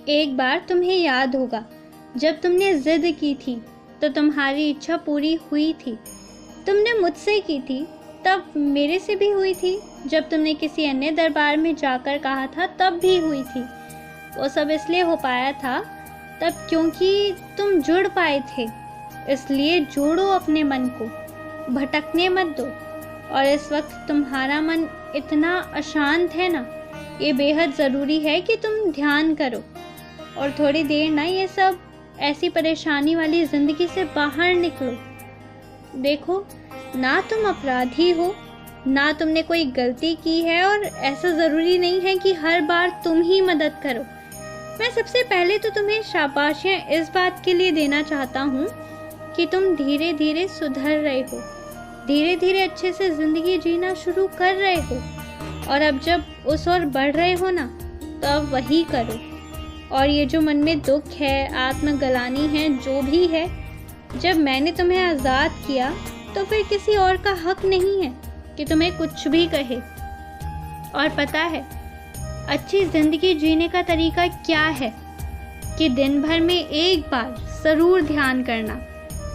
एक बार तुम्हें याद होगा, जब तुमने जिद की थी तो तुम्हारी इच्छा पूरी हुई थी। तुमने मुझसे की थी तब मेरे से भी हुई थी, जब तुमने किसी अन्य दरबार में जाकर कहा था तब भी हुई थी। वो सब इसलिए हो पाया था तब क्योंकि तुम जुड़ पाए थे। इसलिए जोड़ो अपने मन को, भटकने मत दो। और इस वक्त तुम्हारा मन इतना अशांत है ना, ये बेहद ज़रूरी है कि तुम ध्यान करो और थोड़ी देर ना ये सब ऐसी परेशानी वाली ज़िंदगी से बाहर निकलो। देखो, ना तुम अपराधी हो, ना तुमने कोई गलती की है, और ऐसा ज़रूरी नहीं है कि हर बार तुम ही मदद करो। मैं सबसे पहले तो तुम्हें शाबाशियाँ इस बात के लिए देना चाहता हूँ कि तुम धीरे धीरे सुधर रहे हो, धीरे धीरे अच्छे से ज़िंदगी जीना शुरू कर रहे हो। और अब जब उस ओर बढ़ रहे हो ना, तो अब वही करो। और ये जो मन में दुख है, आत्मग्लानि है, जो भी है, जब मैंने तुम्हें आज़ाद किया तो फिर किसी और का हक नहीं है कि तुम्हें कुछ भी कहे। और पता है अच्छी ज़िंदगी जीने का तरीका क्या है? कि दिन भर में एक बार ज़रूर ध्यान करना,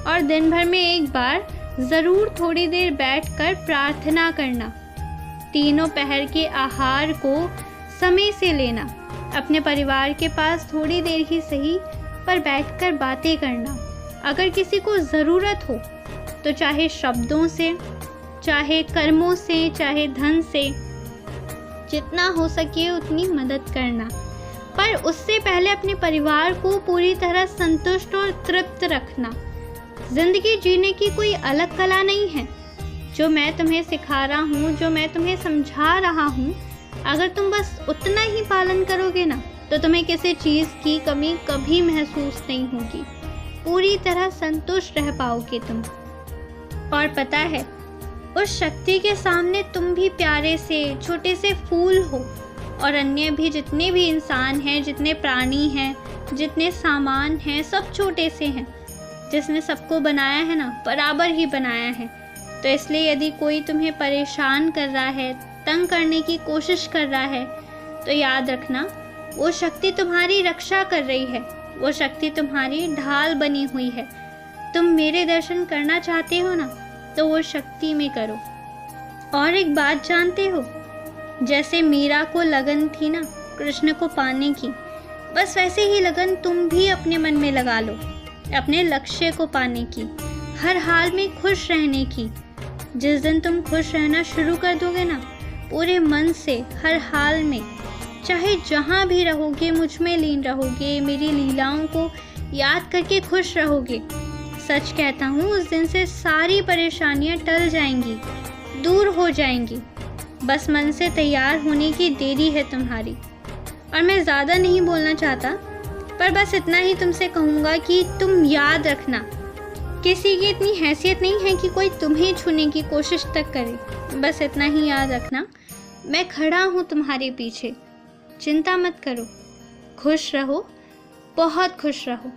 और दिन भर में एक बार ज़रूर थोड़ी देर बैठकर प्रार्थना करना। तीनों पहर के आहार को समय से लेना, अपने परिवार के पास थोड़ी देर ही सही पर बैठकर बातें करना। अगर किसी को ज़रूरत हो तो चाहे शब्दों से, चाहे कर्मों से, चाहे धन से, जितना हो सके उतनी मदद करना। पर उससे पहले अपने परिवार को पूरी तरह संतुष्ट और तृप्त रखना। ज़िंदगी जीने की कोई अलग कला नहीं है जो मैं तुम्हें सिखा रहा हूँ, जो मैं तुम्हें समझा रहा हूँ। अगर तुम बस उतना ही पालन करोगे ना, तो तुम्हें किसी चीज़ की कमी कभी महसूस नहीं होगी। पूरी तरह संतुष्ट रह पाओगे तुम। और पता है, उस शक्ति के सामने तुम भी प्यारे से छोटे से फूल हो, और अन्य भी जितने भी इंसान हैं, जितने प्राणी हैं, जितने सामान हैं, सब छोटे से हैं। जिसने सबको बनाया है ना, बराबर ही बनाया है। तो इसलिए यदि कोई तुम्हें परेशान कर रहा है, तंग करने की कोशिश कर रहा है, तो याद रखना, वो शक्ति तुम्हारी रक्षा कर रही है, वो शक्ति तुम्हारी ढाल बनी हुई है। तुम मेरे दर्शन करना चाहते हो ना, तो वो शक्ति में करो। और एक बात जानते हो, जैसे मीरा को लगन थी ना कृष्ण को पाने की, बस वैसे ही लगन तुम भी अपने मन में लगा लो, अपने लक्ष्य को पाने की, हर हाल में खुश रहने की। जिस दिन तुम खुश रहना शुरू कर दोगे ना, पूरे मन से, हर हाल में, चाहे जहाँ भी रहोगे, मुझ में लीन रहोगे, मेरी लीलाओं को याद करके खुश रहोगे, सच कहता हूँ उस दिन से सारी परेशानियाँ टल जाएंगी, दूर हो जाएंगी। बस मन से तैयार होने की देरी है तुम्हारी। और मैं ज़्यादा नहीं बोलना चाहता, पर बस इतना ही तुमसे कहूँगा कि तुम याद रखना, किसी की इतनी हैसियत नहीं है कि कोई तुम्हें छूने की कोशिश तक करे। बस इतना ही याद रखना, मैं खड़ा हूँ तुम्हारे पीछे। चिंता मत करो, खुश रहो, बहुत खुश रहो।